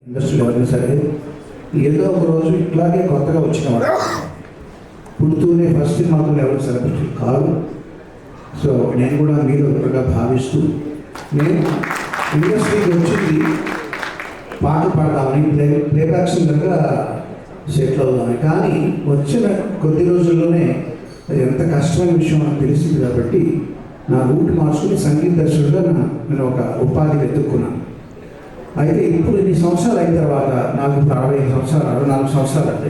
ఇండస్ట్రీలో ఎవరైనా సరే ఏదో ఒక రోజు ఇట్లాగే కొత్తగా వచ్చినవాడు పుడుతూనే ఫస్ట్ సినిమాతో ఎవరు సెలబ్రిటీ కాదు. సో నేను కూడా మీరు ఒకగా భావిస్తూ నేను ఇండస్ట్రీకి వచ్చింది పాటలు పాడదామని ప్లేబ్యాక్ సింగర్గా సెటిల్ అవుదామని. కానీ వచ్చిన కొద్ది రోజుల్లోనే అది ఎంత కష్టమైన విషయం నాకు తెలిసింది కాబట్టి నా రూట్ మార్చుకుని సంగీత దర్శకుడిగా నేను ఒక ఉపాధి వెతుక్కున్నాను. అయితే ఇప్పుడు ఇన్ని సంవత్సరాలు అయిన తర్వాత నాకు ఇప్పుడు 65 సంవత్సరాలు 64 సంవత్సరాలు అంటే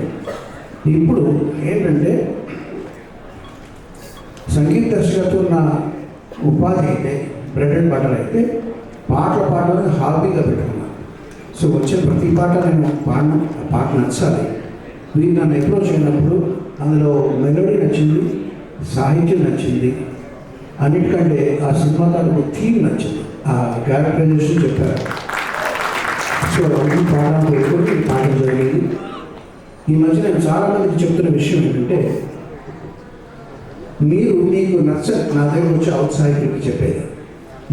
ఇప్పుడు ఏంటంటే సంగీత దర్శకత్వం నా ఉపాధి అయితే బ్రెడ్ అండ్ బటర్ అయితే పాటలు పాడడానికి హాబీగా పెట్టుకున్నాను. సో వచ్చే ప్రతి పాట నేను పాట నచ్చాలి. వీరు నన్ను అప్రోచ్ అయినప్పుడు అందులో మెలోడీ నచ్చింది, సాహిత్యం నచ్చింది, అన్నిటికంటే ఆ సినిమా తాలూకు థీమ్ నచ్చింది, ఆ క్యారెక్టరైజేషన్ చెప్పారు. సో ఈ పాఠంలో ఎక్కువ పాఠం జరిగింది. ఈ మధ్య నేను చాలామందికి చెప్తున్న విషయం ఏంటంటే మీకు నా దగ్గర వచ్చి ఔత్సాహికుడికి చెప్పేది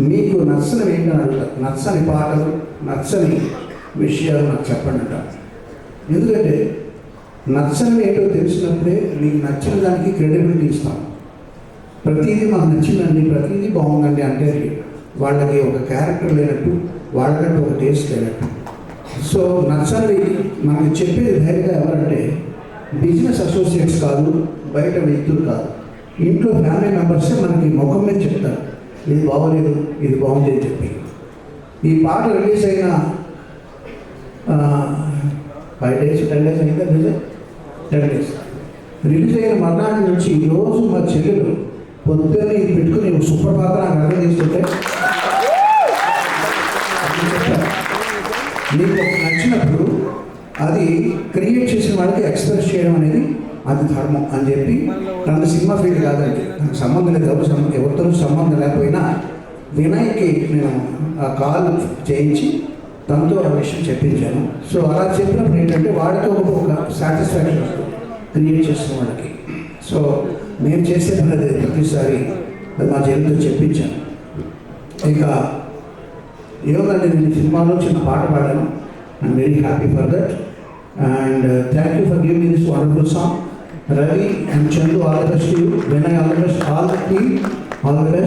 మీకు నచ్చని ఏంటని అడుగుతారు. నచ్చని పాటలు నచ్చని విషయాలు నాకు చెప్పండి అంటారు. ఎందుకంటే నచ్చని ఏంటో తెలిసినప్పుడే మీకు నచ్చిన దానికి క్రెడిబిలిటీ ఇస్తాం. ప్రతిదీ మాకు నచ్చిందండి, ప్రతిదీ బాగుందండి అంటే వాళ్ళకి ఒక క్యారెక్టర్ లేనట్టు, వాళ్ళకంటే ఒక టేస్ట్ లేనట్టు. సో నచ్చని మనకి చెప్పేది ధైర్యంగా ఎవరంటే బిజినెస్ అసోసియేట్స్ కాదు, బయట వ్యక్తులు కాదు, ఇంట్లో ఫ్యామిలీ మెంబర్సే మనకి ముఖం మీద చెప్తారు ఇది బాగోలేదు, ఇది బాగుంది అని చెప్పి. ఈ పాట రిలీజ్ అయిన 5 days 10 days అయిందా రిలీజ్? 10 days రిలీజ్ అయిన మర్నాటి నుంచి ఈరోజు మా చెల్లెలు పొద్దున్నే ఇది పెట్టుకుని సూపర్ పాత్ర నాకు అర్థం చేస్తుంటే మీకు నచ్చినప్పుడు అది క్రియేట్ చేసిన వాళ్ళకి ఎక్స్ప్రెస్ చేయడం అనేది అది ధర్మం అని చెప్పి తన సినిమా ఫీల్డ్ కాదండి, నాకు సంబంధం లేదు, ఎవరితో సంబంధం లేకపోయినా వినయ్కి నేను ఆ కాల్ చేయించి తనతో ఆ విషయం చెప్పించాను. సో అలా చెప్పినప్పుడు ఏంటంటే వాడికి ఒక సాటిస్ఫాక్షన్ వస్తుంది క్రియేట్ చేసిన వాళ్ళకి. సో నేను చేసే పని ప్రతిసారి అది మా జైలుతో చెప్పించాను. ఇక ఏమోనండి, నేను సినిమాలో చిన్న పాట పాడాను. I'm very happy for that and thank you for giving me this wonderful song. Ravi and Chandu, all the best to you. Vinay, all the best, all the team, all the best.